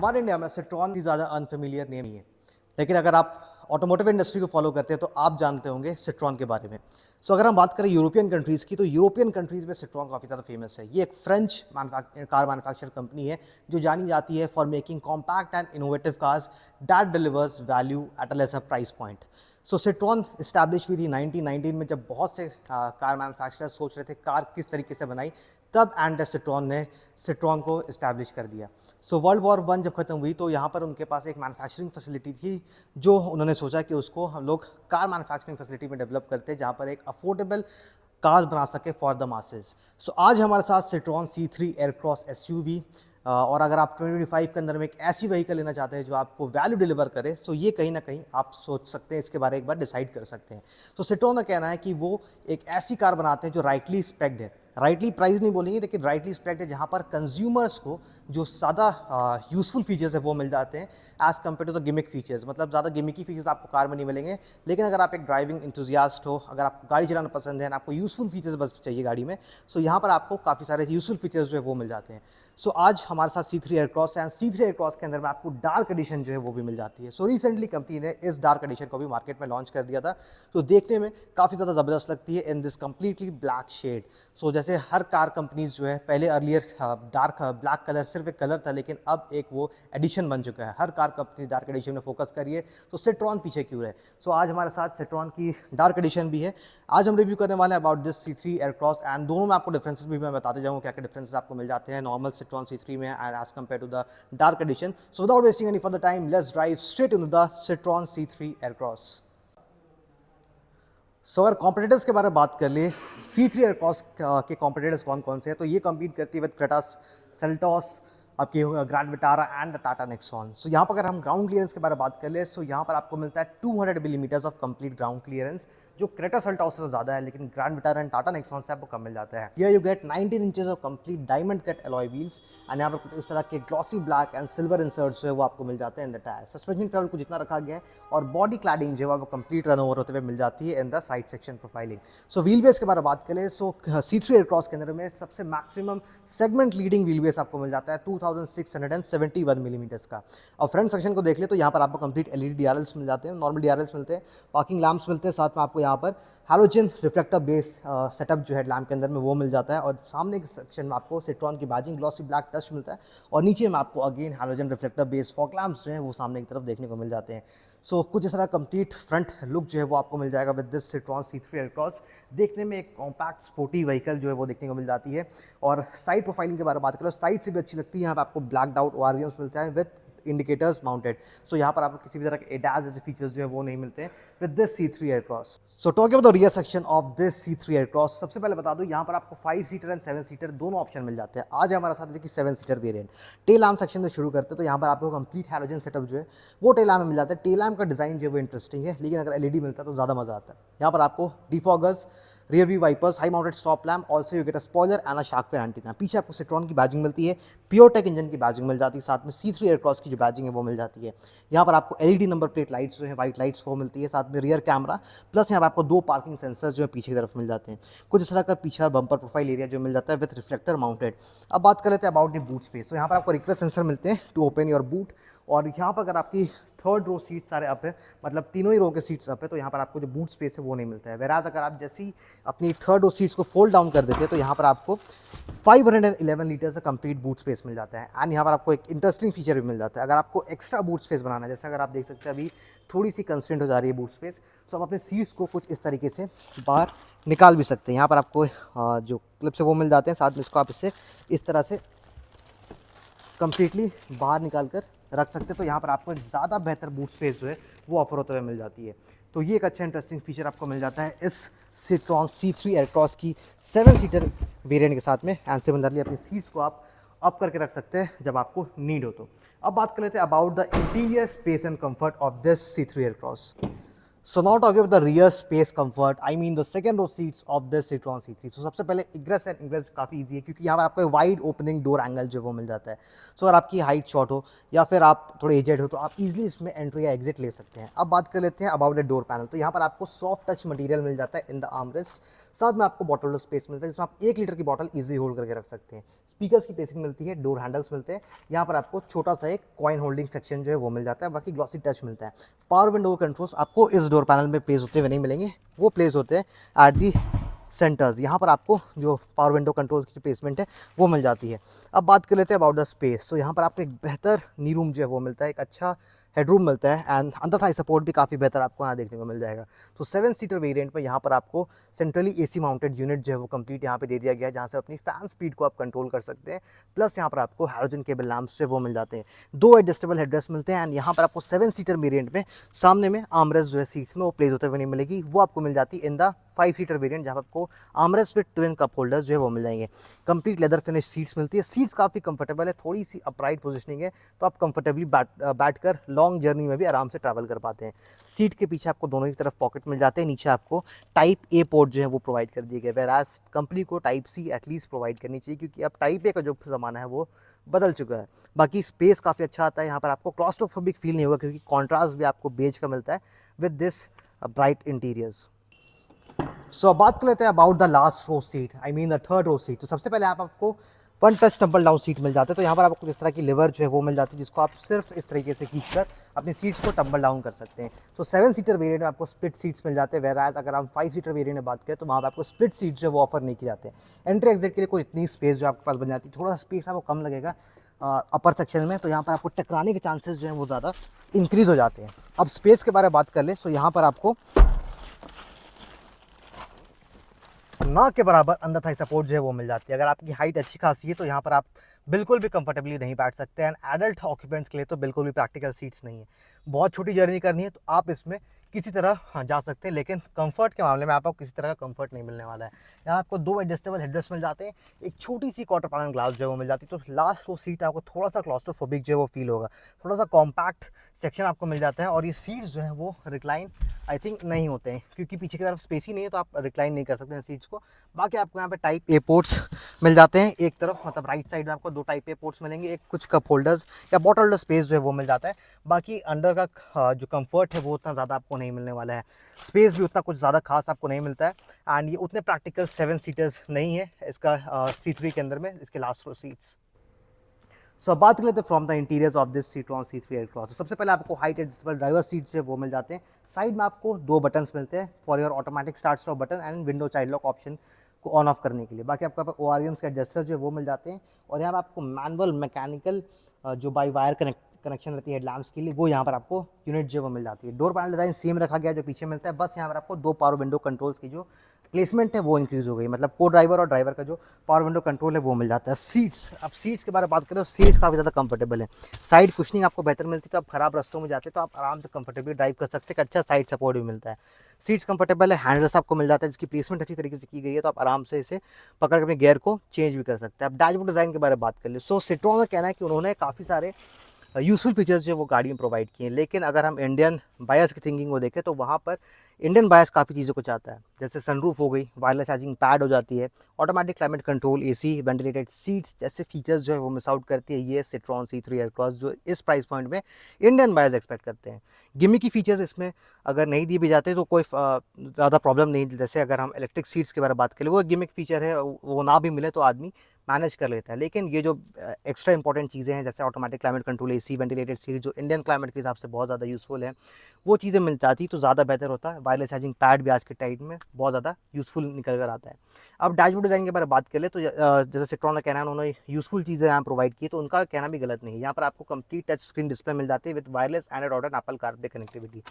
हमारे इंडिया में सिट्रॉन की ज़्यादा अनफेमिलियर नेम नहीं है, लेकिन अगर आप ऑटोमोटिव इंडस्ट्री को फॉलो करते हैं तो आप जानते होंगे सिट्रॉन के बारे में। सो अगर हम बात करें यूरोपियन कंट्रीज़ की, तो यूरोपियन कंट्रीज़ में सिट्रॉन काफ़ी ज़्यादा फेमस है। ये एक फ्रेंच कार मैन्युफैक्चर कंपनी है जो जानी जाती है for making compact and innovative cars that delivers value at a lesser price point. So Citroen establish हुई थी 1919 में, जब बहुत से कार मैन्युफैक्चरर्स सोच रहे थे कार किस तरीके से बनाई, तब एंड सिट्रॉन ने सिट्रॉन को इस्टेब्लिश कर दिया। सो वर्ल्ड वॉर वन जब खत्म हुई तो यहाँ पर उनके पास एक मैन्युफैक्चरिंग फैसिलिटी थी, जो उन्होंने सोचा कि उसको हम लोग कार मैन्युफैक्चरिंग फैसिलिटी में डेवलप करते हैं, जहाँ पर एक अफोर्डेबल कार्स बना सके फॉर द मासेस। सो आज हमारे साथ सिट्रॉन C3 एयरक्रॉस SUV, और अगर आप 2025 के अंदर में एक ऐसी व्हीकल लेना चाहते हैं जो आपको वैल्यू डिलीवर करे, तो ये कहीं ना कहीं आप सोच सकते हैं, इसके बारे में एक बार डिसाइड कर सकते हैं। तो सिट्रॉन का कहना है कि वो एक ऐसी कार बनाते हैं जो राइटली स्पेक्ड है, राइटली प्राइस नहीं बोलेंगे लेकिन राइटली स्पेक्ड है, जहाँ पर कंज्यूमर्स को जो ज़्यादा यूजफुल फीचर्स है वो मिल जाते हैं as compare to the gimmick features. मतलब ज़्यादा गिमिकी फीचर्स आपको कार में नहीं मिलेंगे, लेकिन अगर आप एक ड्राइविंग इंथुजियास्ट हो, अगर आपको गाड़ी चलाना पसंद है, आपको यूजफुल फीचर्स बस चाहिए गाड़ी में, सो यहाँ पर आपको काफ़ी सारे यूजफुल फीचर्स जो है वो मिल जाते हैं। सो आज हमारे साथ C3 एयरक्रॉस है, एंड C3 एयरक्रॉस के अंदर में आपको डार्क एडिशन जो है वो भी मिल जाती है। सो रिसेंटली कंपनी ने इस डार्क एडिशन को भी मार्केट में लॉन्च कर दिया था। तो देखने में काफ़ी ज़्यादा ज़बरदस्त लगती है in this completely black shade. So जैसे हर कार कंपनीज जो है, पहले अर्लियर डार्क ब्लैक कलर सिर्फ एक कलर था, लेकिन अब एक वो एडिशन बन चुका है। हर कार कंपनी डार्क एडिशन में फोकस करिए, तो सिट्रॉन पीछे क्यों है। सो आज हमारे साथ सिट्रॉन की डार्क एडिशन भी है। आज हम रिव्यू करने वाले हैं about this C3 Aircross, and दोनों में आपको डिफरेंसेस भी मैं बताते जाऊँगा, क्या क्या डिफरेंसेस आपको मिल जाते हैं नॉर्मल सिट्रॉन C3 में and as compare to the dark edition. So without wasting any further time, let's drive straight into the Citroen C3 Aircross. So अगर कॉम्पिटिटर्स के बारे में बात कर लिए, C3 एयरक्रॉस के कॉम्पिटिटर्स कौन कौन से हैं, तो ये कम्पीट करती है विद क्रेटा, सेल्टॉस, आपकी grand Vitara and the Tata Nexon. So यहाँ पर अगर हम ग्राउंड क्लियरेंस के बारे में बात कर ले, सो यहाँ पर आपको मिलता है 200 millimetres of complete ground clearance, जो क्रेटा सेल्टॉस से ज़्यादा है, लेकिन grand Vitara and Tata Nexon से आपको कम मिल जाता है। Here you get 19 inches of complete diamond cut alloy wheels, and यहाँ पर कुछ इस तरह के glossy black and silver inserts जो है वो आपको मिल जाते हैं in the tyre. Suspension travel को जितना रखा गया है, और बॉडी क्लैडिंग जो है वो कंप्लीट रन ओवर होते हुए मिल जाती है in the side section profiling. So wheel base के बारे में बात करें, सो C3 एयरक्रॉस के अंदर में सबसे maximum segment leading wheel base आपको मिल जाता है 2671 मिलीमीटर्स का। और फ्रंट सेक्शन को देख ले तो यहाँ पर आपको कंप्लीट LED DRLs मिल जाते हैं, नॉर्मल DRLs मिलते हैं, पार्किंग लैंप्स मिलते हैं, साथ में आपको यहाँ पर हैलोजन रिफ्लेक्टर बेस सेटअप जो है लैम्प के अंदर में वो मिल जाता है। और सामने के सेक्शन में आपको सिट्रॉन की बैजिंग ग्लॉसी ब्लैक टच मिलता है, और नीचे में आपको again halogen reflector base fog lamps जो है वो सामने की तरफ देखने को मिल जाते हैं। सो कुछ इस तरह कंप्लीट फ्रंट लुक जो है वो आपको मिल जाएगा with this citron C3 Aircross. देखने में एक कॉम्पैक्ट स्पोर्टी व्हीकल जो है वो देखने को मिल जाती है। और साइड प्रोफाइलिंग के बारे में बात करें, साइड से भी अच्छी लगती है। यहाँ पर आपको ब्लैक आउट ORVMs मिलता है विद इंडिकेटर्स माउंटेड। सो यहाँ पर आपको किसी भी तरह के ADAS जैसे फीचर्स जो है वो नहीं मिलते हैं with this C3 Aircross. So talking about the rear section of this C3 Aircross, सबसे पहले बता दूं यहाँ पर आपको 5 सीटर एंड 7 सीटर दोनों ऑप्शन मिल जाते हैं। आज हमारे साथ देखिए 7 seater variant. Tail lamp section से शुरू करते हैं, तो यहाँ पर आपको कंप्लीट हैलोजन सेटअप जो है वो टेल लैम्प में मिल जाता है। टेल लैम्प का डिजाइन जो है वो इंटरेस्टिंग है, लेकिन अगर LED मिलता है तो ज़्यादा मजा आता है। यहाँ पर आपको defoggers, rear view wipers, high mounted stop lamp, also you get a spoiler and a shark fin antenna। पीछे आपको सिट्रॉन की बैजिंग मिलती है, प्योरटेक इंजन की बैजिंग मिल जाती है, साथ में C3 एयरक्रॉस की जो बैजिंग है वो मिल जाती है। यहाँ पर आपको LED नंबर प्लेट लाइट्स जो है वाइट लाइट्स वो मिलती है, साथ में रियर कैमरा, प्लस यहाँ पर आपको 2 पार्किंग सेंसर्स जो है पीछे की तरफ मिल जाते हैं। कुछ इस तरह का पीछे बम्पर प्रोफाइल एरिया जो मिल जाता है विद रिफ्लेक्टर माउंटेड। अब बात कर लेते हैं अबाउट द बूट स्पेस। तो यहाँ पर आपको रिक्वेस्ट सेंसर मिलते हैं टू ओपन योर बूट, और यहाँ पर अगर आपकी थर्ड रो सीट सारे अप है, मतलब तीनों ही रो के सीट्स अप है, तो यहाँ पर आपको जो बूट स्पेस है वो नहीं मिलता है। वेराज अगर आप जैसी अपनी थर्ड रो सीट्स को फोल्ड डाउन कर देते हैं, तो यहाँ पर आपको 511 लीटर का कंप्लीट बूट स्पेस मिल जाता है। एंड यहाँ पर आपको एक इंटरेस्टिंग फीचर भी मिल जाता है, अगर आपको एक्स्ट्रा बूट स्पेस बनाना है, जैसे अगर आप देख सकते हैं अभी थोड़ी सी कंस्टेंट हो जा रही है बूट स्पेस, तो आप अपने सीट्स को कुछ इस तरीके से बाहर निकाल भी सकते हैं। यहाँ पर आपको जो क्लिप्स है वो मिल जाते हैं, साथ में इसको आप इससे इस तरह से कंप्लीटली बाहर निकाल कर रख सकते हैं, तो यहाँ पर आपको ज़्यादा बेहतर बूट स्पेस जो है वो ऑफर होते हुए मिल जाती है। तो ये एक अच्छा इंटरेस्टिंग फीचर आपको मिल जाता है इस सिट्रॉन C3 एयरक्रॉस की 7 सीटर वेरिएंट के साथ में। एंड सिमिलरली अपनी सीट्स को आप अप करके रख सकते हैं जब आपको नीड हो तो। अब बात कर लेते हैं about the interior space and comfort of this C3 Aircross. So now talking about the rear space comfort, I mean the second row seats of this Citroen C3। So सबसे पहले इग्रेस एंड इग्रेस काफ़ी easy है, क्योंकि यहाँ पर आपको wide opening door angle जो वो मिल जाता है। सो अगर आपकी हाइट शॉर्ट हो या फिर आप थोड़े एजेड हो, तो आप इजीली इसमें एंट्री या एग्जिट ले सकते हैं। अब बात कर लेते हैं अबाउट द डोर पैनल। तो यहाँ पर आपको सॉफ्ट टच मटेरियल मिल जाता है इन द आर्मरेस्ट, साथ में आपको बॉटल स्पेस मिलता है, जिसमें आप 1 लीटर की बॉटल ईजिली होल्ड करके रख सकते हैं। स्पीकर्स की प्लेसिंग मिलती है, डोर हैंडल्स मिलते हैं, यहाँ पर आपको छोटा सा एक कॉइन होल्डिंग सेक्शन जो है वो मिल जाता है, बाकी ग्लॉसी टच मिलता है। पावर विंडो कंट्रोल्स आपको इस डोर पैनल में प्लेस होते हुए नहीं मिलेंगे, वो प्लेस होते हैं एट दी सेंटर्स। यहाँ पर आपको जो पावर विंडो कंट्रोल्स की प्लेसमेंट है वो मिल जाती है। अब बात कर लेते हैं अबाउट द स्पेस। तो यहाँ पर आपको एक बेहतर नी रूम जो है वो मिलता है, एक अच्छा हेडरूम मिलता है एंड अंडर थाई सपोर्ट भी काफ़ी बेहतर आपको यहाँ देखने को मिल जाएगा। तो 7 सीटर वेरिएंट में यहाँ पर आपको सेंट्रली एसी माउंटेड यूनिट जो है वो कंप्लीट यहाँ पे दे दिया गया है, जहाँ से अपनी फैन स्पीड को आप कंट्रोल कर सकते हैं। प्लस यहाँ पर आपको हैलोजन केबल लैंप्स जो वो मिल जाते हैं, 2 एडजस्टेबल हेडरेस्ट मिलते हैं एंड यहाँ पर आपको 7 सीटर वेरिएंट में सामने में आर्मरेस्ट जो है सीट्स में वो प्लेस होते हुए नहीं मिलेगी, वो आपको मिल जाती है इन द 5 सीटर वेरिएंट, जहाँ आपको armrest with twin cup holders जो है वो मिल जाएंगे। कंप्लीट लेदर फिनिश सीट्स मिलती है, सीट्स काफ़ी कंफर्टेबल है, थोड़ी सी अपराइट पोजिशनिंग है, तो आप कंफर्टेबली बैठ कर लॉन्ग जर्नी में भी आराम से ट्रैवल कर पाते हैं। सीट के पीछे आपको दोनों की तरफ पॉकेट मिल जाते हैं, नीचे आपको टाइप ए पोर्ट जो है वो प्रोवाइड कर दिए गए, वेराज कंपनी को टाइप सी एटलीस्ट प्रोवाइड करनी चाहिए, क्योंकि अब टाइप ए का जो ज़माना है वो बदल चुका है। बाकी स्पेस काफ़ी अच्छा आता है, यहाँ पर आपको क्लॉस्ट्रोफोबिक फील नहीं होगा, क्योंकि कॉन्ट्रास्ट भी आपको बेज का मिलता है with this bright interiors. So अब बात कर लेते हैं about the last row seat, I mean the third row seat. तो सबसे पहले आपको one touch tumble down seat मिल जाते हैं। तो यहाँ पर आपको इस तरह की लिवर जो है वो मिल जाती है, जिसको आप सिर्फ इस तरीके से खींचकर अपनी सीट्स को टम्बल डाउन कर सकते हैं। तो 7 सीटर वेरिएंट में आपको स्प्लिट सीट्स मिल जाते हैं, वेराज अगर हम 5 सीटर वेरिएंट में बात करें तो वहाँ पर आपको स्प्लिट सीट जो है वो ऑफर नहीं किए जाते हैं। एंट्री एग्जिट के लिए कोई इतनी स्पेस जो आपके पास बन जाती है, थोड़ा सा स्पेस आपको कम लगेगा अपर सेक्शन में, तो यहाँ पर आपको टकराने के चांसेस जो हैं वो ज़्यादा इंक्रीज़ हो जाते हैं। अब स्पेस के बारे में बात कर ले, तो यहाँ पर आपको ना के बराबर अंदर थाई सपोर्ट जो है वो मिल जाती है। अगर आपकी हाइट अच्छी खासी है तो यहाँ पर आप बिल्कुल भी कंफर्टेबली नहीं बैठ सकते हैं। एडल्ट ऑक्यूपेंट्स के लिए तो बिल्कुल भी प्रैक्टिकल सीट्स नहीं है। बहुत छोटी जर्नी करनी है तो आप इसमें किसी तरह जा सकते हैं, लेकिन कंफर्ट के मामले में आपको किसी तरह का कंफर्ट नहीं मिलने वाला है। यहाँ आपको 2 एडजस्टेबल हेडरेस्ट मिल जाते हैं, एक छोटी सी क्वार्टर पैनल ग्लास जो है वो मिल जाती है। तो लास्ट वो सीट आपको थोड़ा सा क्लॉस्ट्रोफोबिक जो है वो फील होगा, थोड़ा सा कॉम्पैक्ट सेक्शन आपको मिल जाता है। और ये सीट्स जो है वो रिक्लाइन आई थिंक नहीं होते हैं, क्योंकि पीछे की तरफ स्पेस ही नहीं है, तो आप रिक्लाइन नहीं कर सकते हैं सीट्स को। बाकी आपको यहाँ पे टाइप ए पोर्ट्स मिल जाते हैं एक तरफ, मतलब राइट साइड में आपको 2 टाइप ए पोर्ट्स मिलेंगे, एक कुछ कप होल्डर्स या बॉटल होल्डर स्पेस जो है वो मिल जाता है। बाकी अंडर का जो कंफर्ट है वो उतना ज़्यादा आपको नहीं मिलने वाला है, स्पेस भी उतना कुछ ज़्यादा खास आपको नहीं मिलता है। एंड ये उतने प्रैक्टिकल 7 सीटर्स नहीं है इसका C3 के अंदर में, इसके लास्ट रो सीट्स। सो बात कर लेते हैं from the interiors of this Citroen C3 Aircross. तो सबसे पहले आपको हाइट एडजस्टेबल ड्राइवर सीट से वो मिल जाते हैं। साइड में आपको 2 बटन्स मिलते हैं for your automatic start stop button and window child lock option को ऑन ऑफ करने के लिए। बाकी आपको ORMs के एडजस्टर जो है वो मिल जाते हैं। और यहाँ पर आपको मैनुअल मैकेनिकल जो बाई वायर कनेक्शन रहती है हेडलैम्प्स के लिए, वो यहाँ पर आपको यूनिट जो है वो मिल जाती है। डोर पैनल डिज़ाइन सेम रखा गया जो पीछे मिलता है, बस यहाँ पर आपको 2 पावर विंडो कंट्रोल्स की जो प्लेसमेंट है वो इंक्रीज़ हो गई, मतलब को ड्राइवर और ड्राइवर का जो पावर विंडो कंट्रोल है वो मिल जाता है। सीट्स, अब सीट्स के बारे में बात करें तो सीट्स काफ़ी ज़्यादा कंफर्टेबल है। साइड कुशनिंग आपको बेहतर मिलती है, तो आप खराब रास्तों में जाते हैं तो आप आराम से कंफर्टेबली ड्राइव कर सकते हैं, अच्छा साइड सपोर्ट भी मिलता है। सीट्स कंफर्टेबल है, हैंडल्स आपको मिल जाता है जिसकी प्लेसमेंट अच्छी तरीके से की गई है, तो आप आराम से इसे पकड़ के अपने गियर को चेंज भी कर सकते हैं। अब डैशबोर्ड डिज़ाइन के बारे में बात कर ले, सो सिट्रोन का कहना है कि उन्होंने काफ़ी सारे यूज़फुल फीचर्स जो वो गाड़ी में प्रोवाइड किए हैं, लेकिन अगर हम इंडियन बायर्स की थिंकिंग को देखें तो वहाँ पर इंडियन बायर्स काफ़ी चीज़ों को चाहता है, जैसे सनरूफ हो गई, वायरलेस चार्जिंग पैड हो जाती है, automatic climate control, AC, ventilated seats जैसे फीचर्स जो है वो मिस आउट करती है ये सिट्रॉन C3 एयरक्रॉस, जो इस प्राइस पॉइंट में इंडियन बायर्स एक्सपेक्ट करते हैं। गिमिकी फीचर्स इसमें अगर नहीं दिए भी जाते तो कोई ज़्यादा प्रॉब्लम नहीं, जैसे अगर हम इलेक्ट्रिक सीट्स के बारे में बात करें, वो गिमिक फीचर है, वो ना भी मिले तो आदमी मैनेज कर लेता है। लेकिन ये जो एक्स्ट्रा इंपॉर्टेंट चीज़ें हैं, जैसे automatic climate control, AC, ventilated seat, जो इंडियन क्लाइमेट के हिसाब से बहुत ज़्यादा यूज़फुल है, वो चीज़ें मिल जाती तो ज़्यादा बेहतर होता है। वायरलेस चार्जिंग पैड भी आज के टाइम में बहुत ज़्यादा यूज़फुल निकल कर आता है। अब डैशबोर्ड डिज़ाइन के बारे में बात कर ले तो जैसे सिट्रॉन का कहना है उन्होंने यूज़फुल चीज़ें यहाँ प्रोवाइड की, तो उनका कहना भी गलत नहीं है। यहाँ पर आपको कंप्लीट टच स्क्रीन डिस्प्ले मिल जाती है with wireless Android auto Apple CarPlay connectivity.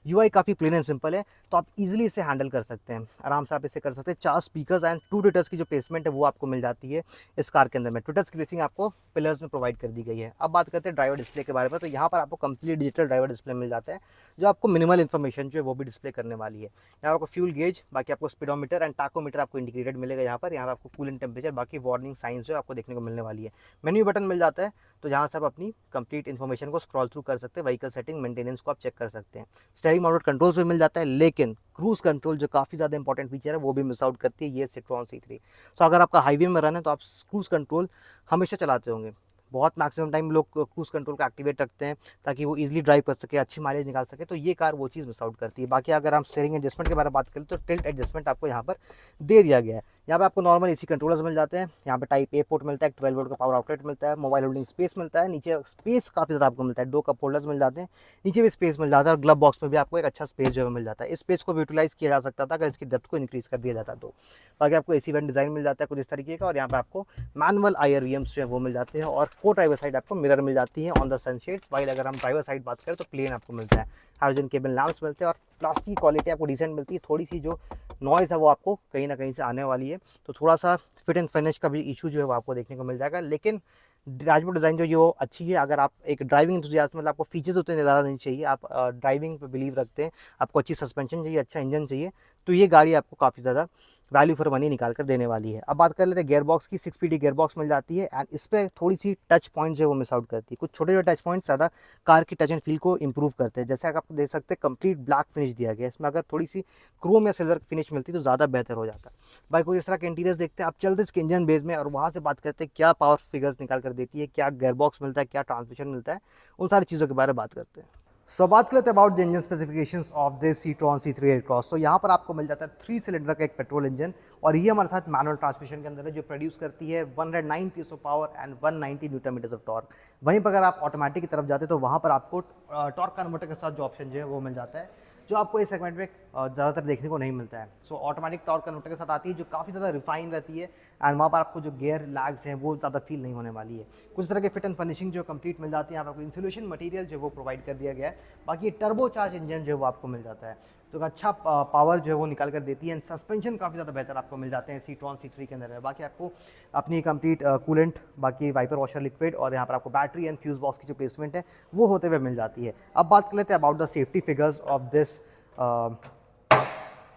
UI काफ़ी प्लेन एंड सिंपल है, तो आप इजीली इसे हैंडल कर सकते हैं, आराम से आप इसे कर सकते हैं। 4 स्पीकर्स एंड 2 ट्विटर्स की जो प्लेसमेंट है वो आपको मिल जाती है इस कार के अंदर में। ट्विटर्स की प्लेसिंग आपको पिलर्स में प्रोवाइड कर दी गई है। अब बात करते हैं ड्राइवर डिस्प्ले के बारे में, तो यहाँ पर आपको कंप्लीट डिजिटल ड्राइवर डिस्प्ले मिल जाता है, जो आपको मिनिमल इन्फॉर्मेशन जो है वो भी डिस्प्ले करने वाली है। यहाँ आपको फ्यूल गेज, बाकी आपको स्पीडोमीटर एंड टाकोमीटर आपको इंटीग्रेटेड मिलेगा यहाँ पर आपको कूलेंट टेम्परेचर, बाकी वार्निंग साइंस जो आपको देखने को मिलने वाली है। मेन्यू बटन मिल जाता है, तो जहाँ से आप अपनी कंप्लीट इन्फॉर्मेशन को स्क्रॉल थ्रू कर सकते हैं, व्हीकल सेटिंग, मेंटेनेंस को आप चेक कर सकते हैं। स्टीयरिंग माउंटेड कंट्रोल्स भी मिल जाता है, लेकिन क्रूज कंट्रोल जो काफ़ी ज़्यादा इंपॉर्टेंट फीचर है वो भी मिस आउट करती है ये सिट्रॉन C3। तो अगर आपका हाईवे में रन है तो आप क्रूज कंट्रोल हमेशा चलाते होंगे, बहुत मैक्सिमम टाइम लोग क्रूज कंट्रोल को एक्टिवेट रखते हैं ताकि वो इजीली ड्राइव कर सके, अच्छी माइलेज निकाल सके, तो ये कार वो चीज़ मिस आउट करती है। बाकी अगर हम स्टीयरिंग एडजस्टमेंट के बारे में बात करें तो टिल्ट एडजस्टमेंट आपको यहाँ पर दे दिया गया है। यहाँ पे आपको नॉर्मल एसी कंट्रोलर्स मिल जाते हैं, यहाँ पे टाइप ए पोर्ट मिलता है, 12 वोल्ट का पावर आउटलेट मिलता है, मोबाइल होल्डिंग स्पेस मिलता है, नीचे स्पेस काफ़ी ज़्यादा आपको मिलता है, 2 कप होल्डर्स मिल जाते हैं, नीचे भी स्पेस मिल जाता है और ग्लव बॉक्स में भी आपको एक अच्छा स्पेस जो है मिल जाता है। इस स्पेस को यूटिलाइज किया जा सकता था अगर इसकी डेप्थ को इंक्रीज कर दिया जाता तो। बाकी आपको एसी वेंट डिज़ाइन मिल जाता है कुछ इस तरीके का, और यहाँ पे आपको मैनुअल IRVMs जो है वो मिल जाते हैं, और को ड्राइवर साइड आपको मिरर मिल जाती है ऑन द सनशेड। वाइल अगर हम ड्राइवर साइड बात करें तो प्लेन आपको मिलता है, हाइड्रोजन केबल लैंप्स मिलते हैं, और प्लास्टिक क्वालिटी आपको डिसेंट मिलती है। थोड़ी सी जो नॉइज़ है वो आपको कहीं ना कहीं से आने वाली है, तो थोड़ा सा फिट एंड फिनिश का भी इशू जो है वो आपको देखने को मिल जाएगा। लेकिन डैशबोर्ड डिज़ाइन जो ये वो अच्छी है। अगर आप एक ड्राइविंग इंथुसियास्ट, मतलब आपको फीचर्स उतने ज़्यादा नहीं चाहिए, आप ड्राइविंग पे बिलीव रखते हैं, आपको अच्छी सस्पेंशन चाहिए, अच्छा इंजन चाहिए, तो ये गाड़ी आपको काफ़ी ज़्यादा वैल्यू फॉर मनी निकाल कर देने वाली है। अब बात कर लेते हैं गेयर बॉक्स की। 6 स्पीड गेयर बॉक्स मिल जाती है, एंड इस पर थोड़ी सी टच पॉइंट जो है वो मिस आउट करती है। कुछ छोटे छोटे टच पॉइंट ज़्यादा कार की टच एंड फील को इंप्रूव करते हैं। जैसे आप देख सकते हैं कंप्लीट ब्लैक फिनिश दिया गया है, इसमें अगर थोड़ी सी क्रोम या सिल्वर फिनिश मिलती तो ज़्यादा बेहतर हो जाता। भाई कोई इस तरह के इंटीरियर्स देखते हैं, आप चलते इसके इंजन बेस में और वहाँ से बात करते हैं क्या पावर फिगर्स निकाल कर देती है, क्या गेयर बॉक्स मिलता है, क्या ट्रांसमिशन मिलता है, उन सारी चीज़ों के बारे में बात करते हैं। सो बात करते हैं about the engine specifications of this Citroen C3 Aircross. तो यहाँ पर आपको मिल जाता है 3 सिलेंडर का एक पेट्रोल इंजन, और ये हमारे साथ मैनुअल ट्रांसमिशन के अंदर है, जो प्रोड्यूस करती है 109 PS of power and 190 newton meters of torque. वहीं पर अगर आप ऑटोमेटिक की तरफ जाते हैं तो वहाँ पर आपको टॉर्क कन्वर्टर के साथ जो ऑप्शन जो है वो मिल जाता है, जो आपको इस सेगमेंट में ज़्यादातर देखने को नहीं मिलता है। सो ऑटोमेटिक टॉर्क कन्वर्टर के साथ आती है, जो काफ़ी ज़्यादा रिफाइन रहती है, एंड वहाँ पर आपको जो गियर लैग्स हैं वो ज़्यादा फील नहीं होने वाली है। कुछ तरह के फिट एंड फिनिशिंग जो कंप्लीट मिल जाती है, यहाँ पर आपको इंसुलेशन मटेरियल जो वो प्रोवाइड कर दिया गया है। बाकी टर्बो चार्ज इंजन जो है वो आपको मिल जाता है, तो अच्छा पावर जो है वो निकाल कर देती है, एंड सस्पेंशन काफ़ी ज़्यादा बेहतर आपको मिल जाते हैं सीट्रॉन C3 के अंदर है। बाकी आपको अपनी कंप्लीट कूलेंट, बाकी वाइपर वॉशर लिक्विड, और यहाँ पर आपको बैटरी एंड फ्यूज बॉक्स की जो प्लेसमेंट है वो होते हुए मिल जाती है। अब बात कर लेते हैं about the safety figures of this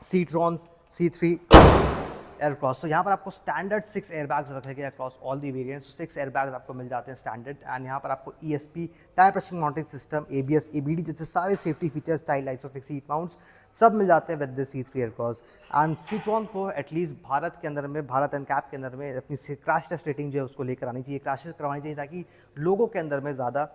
Citroen C3 Aircross. तो यहाँ पर आपको स्टैंडर्ड 6 एयरबैग्स रखे गए across all the variants. 6 airbags आपको मिल जाते हैं स्टैंडर्ड, एंड यहाँ पर आपको ESP, tyre pressure mounting system, ABS, ABD जैसे सारे safety features, child isofix seat mounts सब मिल जाते हैं with this C3 Aircross. And Citroen को एटलीस्ट भारत के अंदर में, भारत एनकैप के अंदर में अपनी क्रैश टेस्ट रेटिंग जो है उसको लेकर आनी चाहिए, क्रैश टेस्ट करवानी चाहिए, ताकि लोगों के अंदर में ज़्यादा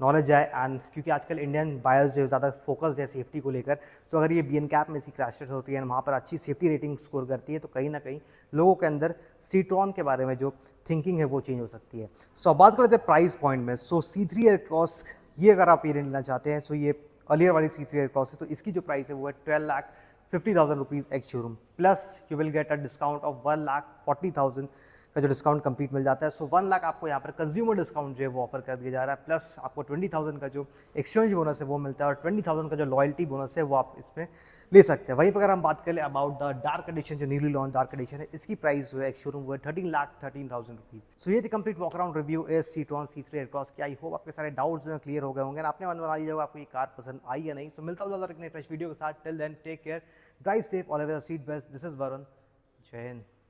नॉलेज आए। एंड क्योंकि आजकल इंडियन बायर्स जो ज़्यादा फोकस्ड है सेफ्टी को लेकर, तो अगर ये BNCAP में ऐसी क्रैश टेस्ट होती है वहाँ पर अच्छी सेफ्टी रेटिंग स्कोर करती है, तो कहीं ना कहीं लोगों के अंदर सीट्रॉन के बारे में जो थिंकिंग है वो चेंज हो सकती है। सो बात कर लेते हैं प्राइस पॉइंट में। सो C3 एयरक्रॉस, ये अगर आप ये लेना चाहते हैं, तो ये अर्लियर वाली C3 एयरक्रॉस है, तो इसकी जो प्राइस है वो है 12,50,000 rupees ex showroom, plus you will get a discount of 1,40,000 का जो डिस्काउंट कंप्लीट मिल जाता है। सो 1 लाख आपको यहाँ पर कंज्यूमर डिस्काउंट जो है वो ऑफर कर दिया जा रहा है, प्लस आपको 20,000 का जो एक्सचेंज बोनस है वो मिलता है, और 20,000 का जो लॉयल्टी बोनस है वो आप इसमें ले सकते हैं। वहीं पर अगर हम बात करें अबाउट द डार्क एडिशन, जो न्यूली लॉन्च डार्क एडिशन है, इसकी प्राइस जो है एक्स शोरूम वो है 13,13,000 रुपीज़। सो ये थी कंप्लीट वॉक अराउंड रिव्यू इस सीट्रॉन C3 एयरक्रॉस की। आई होप आपके सारे डाउट्स जो है क्लियर हो गए होंगे, आपने मन बना लिया होगा आपको ये कार पसंद आई या नहीं। तो मिलता हूँ ज़्यादा एक नए फ्रेश वीडियो के साथ। Till then take care, drive safe, always seat belt. This is Varun, जय हिंद।